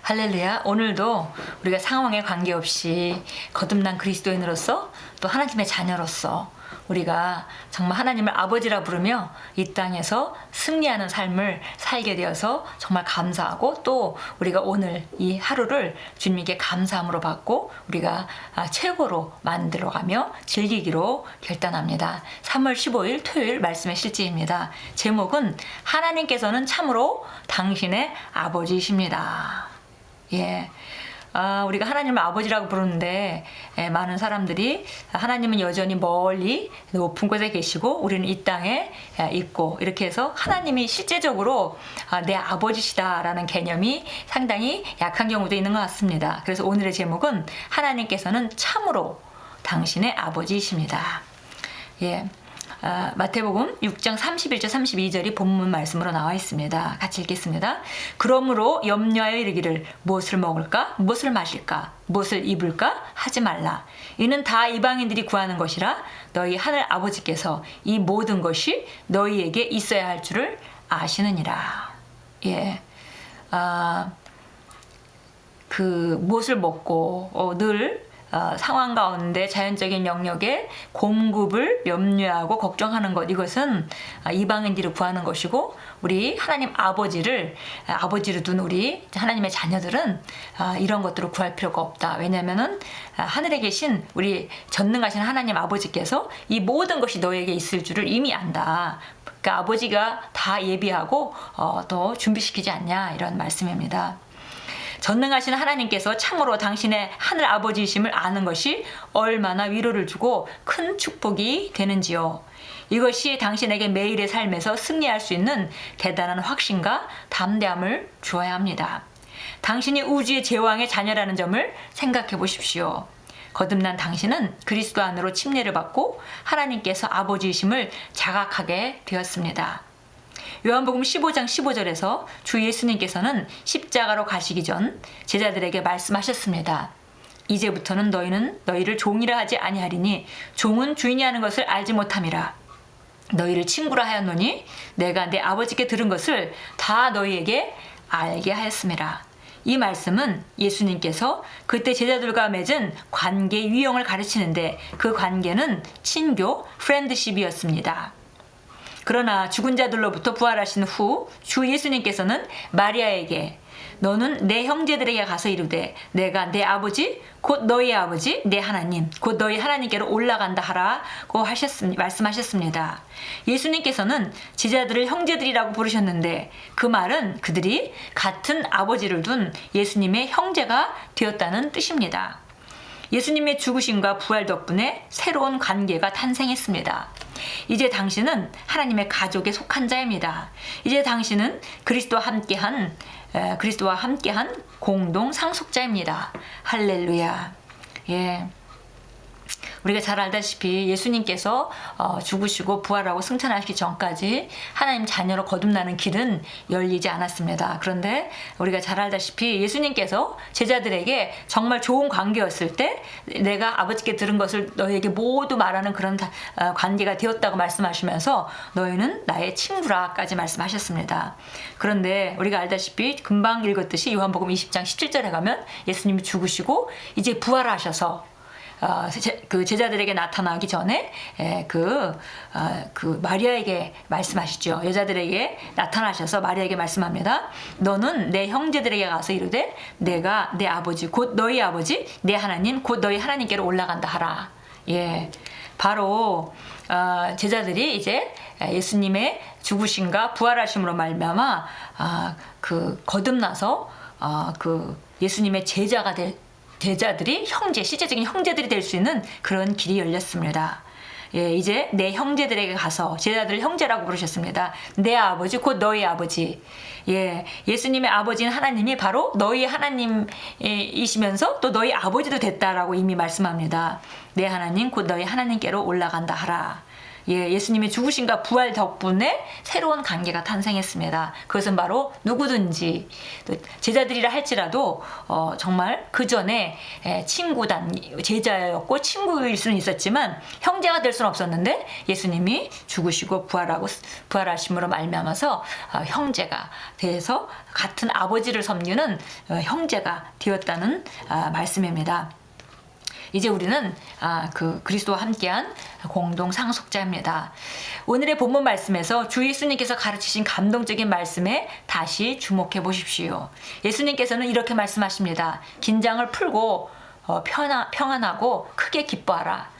할렐루야. 오늘도 우리가 상황에 관계없이 거듭난 그리스도인으로서 또 하나님의 자녀로서 우리가 정말 하나님을 아버지라 부르며 이 땅에서 승리하는 삶을 살게 되어서 정말 감사하고, 또 우리가 오늘 이 하루를 주님께 감사함으로 받고 우리가 최고로 만들어가며 즐기기로 결단합니다. 3월 15일 토요일 말씀의 실제입니다. 제목은 하나님께서는 참으로 당신의 아버지이십니다. 우리가 하나님을 아버지라고 부르는데 많은 사람들이 하나님은 여전히 멀리 높은 곳에 계시고 우리는 이 땅에 있고, 이렇게 해서 하나님이 실제적으로 내 아버지시다라는 개념이 상당히 약한 경우도 있는 것 같습니다. 그래서 오늘의 제목은 하나님께서는 참으로 당신의 아버지이십니다. 마태복음 6장 31절 32절이 본문 말씀으로 나와 있습니다. 같이 읽겠습니다. 그러므로 염려하여 이르기를 무엇을 먹을까? 무엇을 마실까? 무엇을 입을까? 하지 말라. 이는 다 이방인들이 구하는 것이라 너희 하늘 아버지께서 이 모든 것이 너희에게 있어야 할 줄을 아시느니라. 무엇을 먹고 늘 상황 가운데 자연적인 영역에 공급을 염려하고 걱정하는 것, 이것은 이방인들이 구하는 것이고, 우리 하나님 아버지로 둔 우리 하나님의 자녀들은 이런 것들을 구할 필요가 없다. 왜냐하면은 하늘에 계신 우리 전능하신 하나님 아버지께서 이 모든 것이 너에게 있을 줄을 이미 안다. 그러니까 아버지가 다 예비하고 또 준비시키지 않냐, 이런 말씀입니다. 전능하신 하나님께서 참으로 당신의 하늘 아버지이심을 아는 것이 얼마나 위로를 주고 큰 축복이 되는지요. 이것이 당신에게 매일의 삶에서 승리할 수 있는 대단한 확신과 담대함을 주어야 합니다. 당신이 우주의 제왕의 자녀라는 점을 생각해 보십시오. 거듭난 당신은 그리스도 안으로 침례를 받고 하나님께서 아버지이심을 자각하게 되었습니다. 요한복음 15장 15절에서 주 예수님께서는 십자가로 가시기 전 제자들에게 말씀하셨습니다. 이제부터는 너희는 너희를 종이라 하지 아니하리니 종은 주인이 하는 것을 알지 못함이라. 너희를 친구라 하였노니 내가 내 아버지께 들은 것을 다 너희에게 알게 하였음이라. 이 말씀은 예수님께서 그때 제자들과 맺은 관계의 유형을 가르치는데, 그 관계는 친교, 프렌드십이었습니다. 그러나 죽은 자들로부터 부활하신 후 주 예수님께서는 마리아에게 너는 내 형제들에게 가서 이르되 내가 내 아버지 곧 너희 아버지 내 하나님 곧 너희 하나님께로 올라간다 하라고 말씀하셨습니다. 예수님께서는 제자들을 형제들이라고 부르셨는데, 그 말은 그들이 같은 아버지를 둔 예수님의 형제가 되었다는 뜻입니다. 예수님의 죽으심과 부활 덕분에 새로운 관계가 탄생했습니다. 이제 당신은 하나님의 가족에 속한 자입니다. 이제 당신은 그리스도와 함께한 공동 상속자입니다. 할렐루야. 우리가 잘 알다시피 예수님께서 죽으시고 부활하고 승천하시기 전까지 하나님 자녀로 거듭나는 길은 열리지 않았습니다. 그런데 우리가 잘 알다시피 예수님께서 제자들에게 정말 좋은 관계였을 때 내가 아버지께 들은 것을 너희에게 모두 말하는 그런 관계가 되었다고 말씀하시면서 너희는 나의 친구라까지 말씀하셨습니다. 그런데 우리가 알다시피 금방 읽었듯이 요한복음 20장 17절에 가면 예수님이 죽으시고 이제 부활하셔서 그 제자들에게 나타나기 전에 마리아에게 말씀하시죠. 여자들에게 나타나셔서 마리아에게 말씀합니다. 너는 내 형제들에게 가서 이르되 내가 내 아버지 곧 너희 아버지 내 하나님 곧 너희 하나님께로 올라간다 하라. 바로 제자들이 이제 예수님의 죽으심과 부활하심으로 말미암아 거듭나서 예수님의 제자들이 실제적인 형제들이 될 수 있는 그런 길이 열렸습니다. 이제 내 형제들에게 가서, 제자들 형제라고 부르셨습니다. 내 아버지 곧 너희 아버지. 예수님의 아버지는 하나님이 바로 너희 하나님이시면서 또 너희 아버지도 됐다라고 이미 말씀합니다. 내 하나님 곧 너희 하나님께로 올라간다 하라. 예수님의 죽으심과 부활 덕분에 새로운 관계가 탄생했습니다. 그것은 바로 누구든지 또 제자들이라 할지라도 정말 그 전에 친구단 제자였고 친구일 수는 있었지만 형제가 될 수는 없었는데 예수님이 죽으시고 부활하심으로 말미암아서 형제가 돼서 같은 아버지를 섬기는 형제가 되었다는 말씀입니다. 이제 우리는 그 그리스도와 함께한 공동 상속자입니다. 오늘의 본문 말씀에서 주 예수님께서 가르치신 감동적인 말씀에 다시 주목해 보십시오. 예수님께서는 이렇게 말씀하십니다. 긴장을 풀고 평안하고 크게 기뻐하라.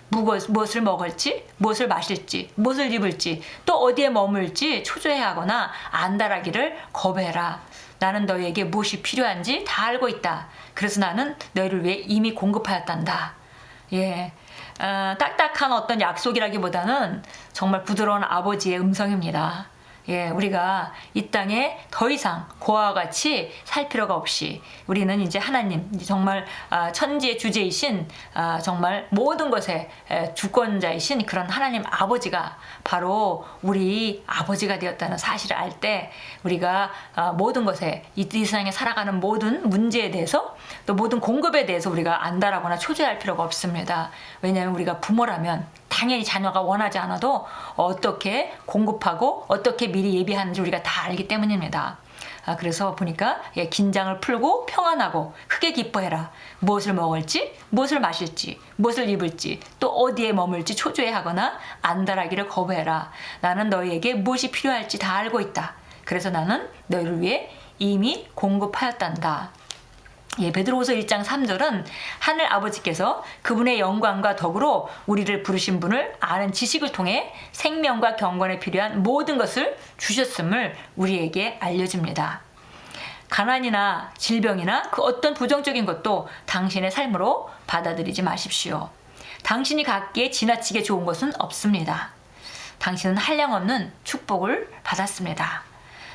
무엇을 먹을지, 무엇을 마실지, 무엇을 입을지, 또 어디에 머물지 초조해하거나 안달하기를 거부해라. 나는 너희에게 무엇이 필요한지 다 알고 있다. 그래서 나는 너희를 위해 이미 공급하였단다. 딱딱한 어떤 약속이라기보다는 정말 부드러운 아버지의 음성입니다. 우리가 이 땅에 더 이상 고아와 같이 살 필요가 없이 우리는 이제 하나님, 정말 천지의 주제이신 정말 모든 것의 주권자이신 그런 하나님 아버지가 바로 우리 아버지가 되었다는 사실을 알 때 우리가 모든 것에 이 세상에 살아가는 모든 문제에 대해서 또 모든 공급에 대해서 우리가 안달하거나 초조할 필요가 없습니다. 왜냐하면 우리가 부모라면 당연히 자녀가 원하지 않아도 어떻게 공급하고 어떻게 미리 예비하는지 우리가 다 알기 때문입니다. 그래서 보니까 긴장을 풀고 평안하고 크게 기뻐해라. 무엇을 먹을지, 무엇을 마실지, 무엇을 입을지, 또 어디에 머물지 초조해하거나 안달하기를 거부해라. 나는 너희에게 무엇이 필요할지 다 알고 있다. 그래서 나는 너희를 위해 이미 공급하였단다. 베드로후서 1장 3절은 하늘 아버지께서 그분의 영광과 덕으로 우리를 부르신 분을 아는 지식을 통해 생명과 경건에 필요한 모든 것을 주셨음을 우리에게 알려줍니다. 가난이나 질병이나 그 어떤 부정적인 것도 당신의 삶으로 받아들이지 마십시오. 당신이 갖기에 지나치게 좋은 것은 없습니다. 당신은 한량없는 축복을 받았습니다.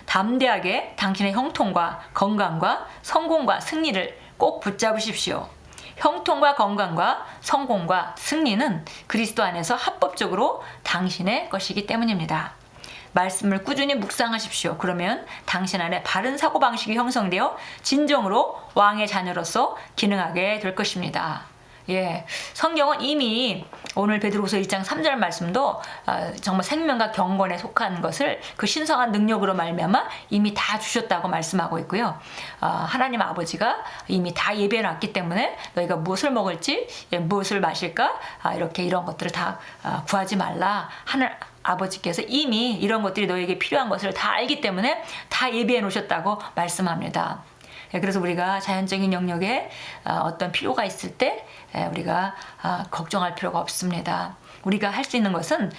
담대하게 당신의 형통과 건강과 성공과 승리를 꼭 붙잡으십시오. 형통과 건강과 성공과 승리는 그리스도 안에서 합법적으로 당신의 것이기 때문입니다. 말씀을 꾸준히 묵상하십시오. 그러면 당신 안에 바른 사고방식이 형성되어 진정으로 왕의 자녀로서 기능하게 될 것입니다. 성경은 이미 오늘 베드로후서 1장 3절 말씀도 정말 생명과 경건에 속한 것을 그 신성한 능력으로 말미암아 이미 다 주셨다고 말씀하고 있고요. 하나님 아버지가 이미 다 예배해 놨기 때문에 너희가 무엇을 먹을지 무엇을 마실까 이런 것들을 다 구하지 말라. 하늘 아버지께서 이미 이런 것들이 너에게 필요한 것을 다 알기 때문에 다 예배해 놓으셨다고 말씀합니다. 그래서 우리가 자연적인 영역에 어떤 필요가 있을 때 우리가 걱정할 필요가 없습니다. 우리가 할 수 있는 것은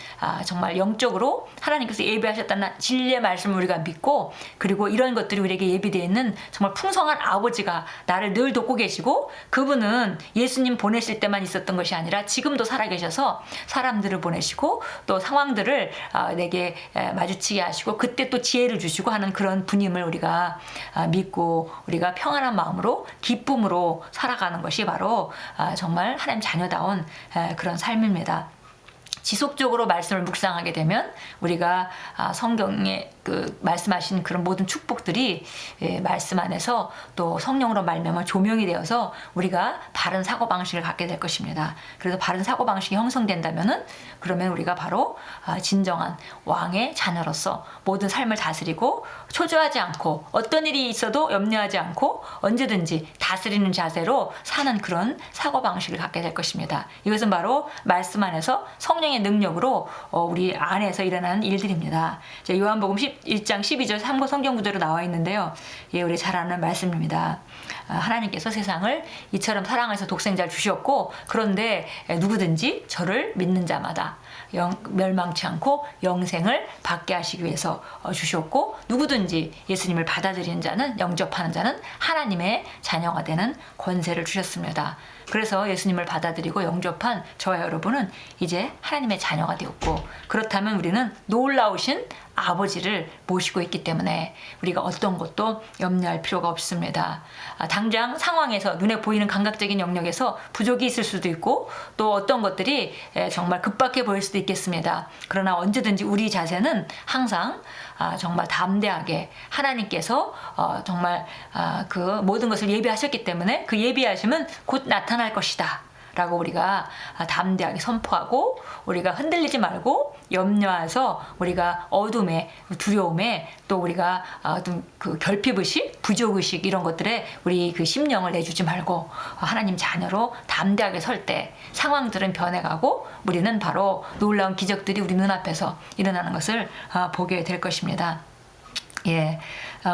정말 영적으로 하나님께서 예비하셨다는 진리의 말씀을 우리가 믿고, 그리고 이런 것들이 우리에게 예비되어 있는 정말 풍성한 아버지가 나를 늘 돕고 계시고, 그분은 예수님 보내실 때만 있었던 것이 아니라 지금도 살아계셔서 사람들을 보내시고 또 상황들을 내게 마주치게 하시고 그때 또 지혜를 주시고 하는 그런 분임을 우리가 믿고 우리가 평안한 마음으로 기쁨으로 살아가는 것이 바로 정말 하나님 자녀다운 그런 삶입니다. 지속적으로 말씀을 묵상하게 되면 우리가 성경에 그 말씀하신 그런 모든 축복들이 말씀 안에서 또 성령으로 말미암아 조명이 되어서 우리가 바른 사고방식을 갖게 될 것입니다. 그래서 바른 사고방식이 형성된다면은 그러면 우리가 바로 진정한 왕의 자녀로서 모든 삶을 다스리고 초조하지 않고 어떤 일이 있어도 염려하지 않고 언제든지 다스리는 자세로 사는 그런 사고방식을 갖게 될 것입니다. 이것은 바로 말씀 안에서 성령의 능력으로 우리 안에서 일어나는 일들입니다. 요한복음 1장 12절 참고 성경 구절로 나와 있는데요. 우리 잘 아는 말씀입니다. 하나님께서 세상을 이처럼 사랑해서 독생자를 주셨고, 그런데 누구든지 저를 믿는 자마다 멸망치 않고 영생을 받게 하시기 위해서 주셨고, 누구든지 예수님을 받아들이는 자는, 영접하는 자는 하나님의 자녀가 되는 권세를 주셨습니다. 그래서 예수님을 받아들이고 영접한 저와 여러분은 이제 하나님의 자녀가 되었고, 그렇다면 우리는 놀라우신 아버지를 모시고 있기 때문에 우리가 어떤 것도 염려할 필요가 없습니다. 당장 상황에서 눈에 보이는 감각적인 영역에서 부족이 있을 수도 있고 또 어떤 것들이 정말 급박해 보일 수도 있겠습니다. 그러나 언제든지 우리 자세는 항상 정말 담대하게 하나님께서 정말 그 모든 것을 예비하셨기 때문에 그 예비하심은 곧 나타날 것이다 라고 우리가 담대하게 선포하고 우리가 흔들리지 말고 염려해서 우리가 어둠에 두려움에 또 우리가 어떤 그 결핍의식, 부족의식 이런 것들에 우리 그 심령을 내주지 말고 하나님 자녀로 담대하게 설 때 상황들은 변해가고 우리는 바로 놀라운 기적들이 우리 눈앞에서 일어나는 것을 보게 될 것입니다. 예,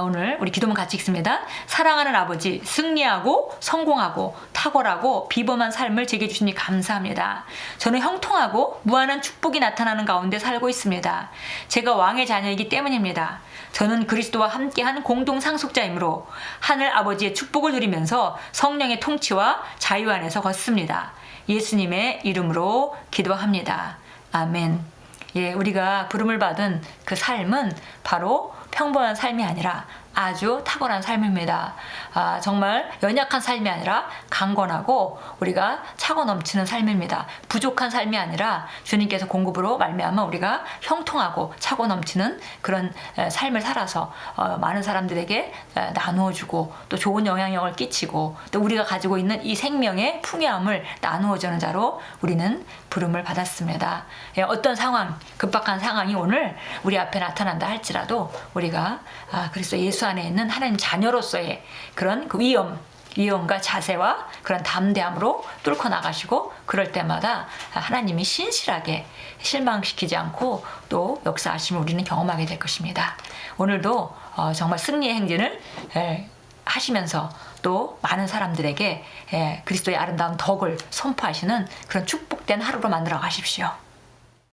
오늘 우리 기도문 같이 읽습니다. 사랑하는 아버지, 승리하고 성공하고 탁월하고 비범한 삶을 제게 주시니 감사합니다. 저는 형통하고 무한한 축복이 나타나는 가운데 살고 있습니다. 제가 왕의 자녀이기 때문입니다. 저는 그리스도와 함께한 공동 상속자이므로 하늘 아버지의 축복을 누리면서 성령의 통치와 자유 안에서 걷습니다. 예수님의 이름으로 기도합니다. 아멘. 예, 우리가 부름을 받은 그 삶은 바로 평범한 삶이 아니라 아주 탁월한 삶입니다. 정말 연약한 삶이 아니라 강건하고 우리가 차고 넘치는 삶입니다. 부족한 삶이 아니라 주님께서 공급으로 말미암아 우리가 형통하고 차고 넘치는 그런 삶을 살아서 많은 사람들에게 나누어주고 또 좋은 영향력을 끼치고 또 우리가 가지고 있는 이 생명의 풍요함을 나누어주는 자로 우리는 부름을 받았습니다. 예, 어떤 상황, 급박한 상황이 오늘 우리 앞에 나타난다 할지라도 우리가 그리스도 예수 안에 있는 하나님 자녀로서의 그런 그 위엄과 자세와 그런 담대함으로 뚫고 나가시고 그럴 때마다 하나님이 신실하게 실망시키지 않고 또 역사하심을 우리는 경험하게 될 것입니다. 오늘도 정말 승리의 행진을 하시면서 또 많은 사람들에게 그리스도의 아름다운 덕을 선포하시는 그런 축복된 하루로 만들어 가십시오.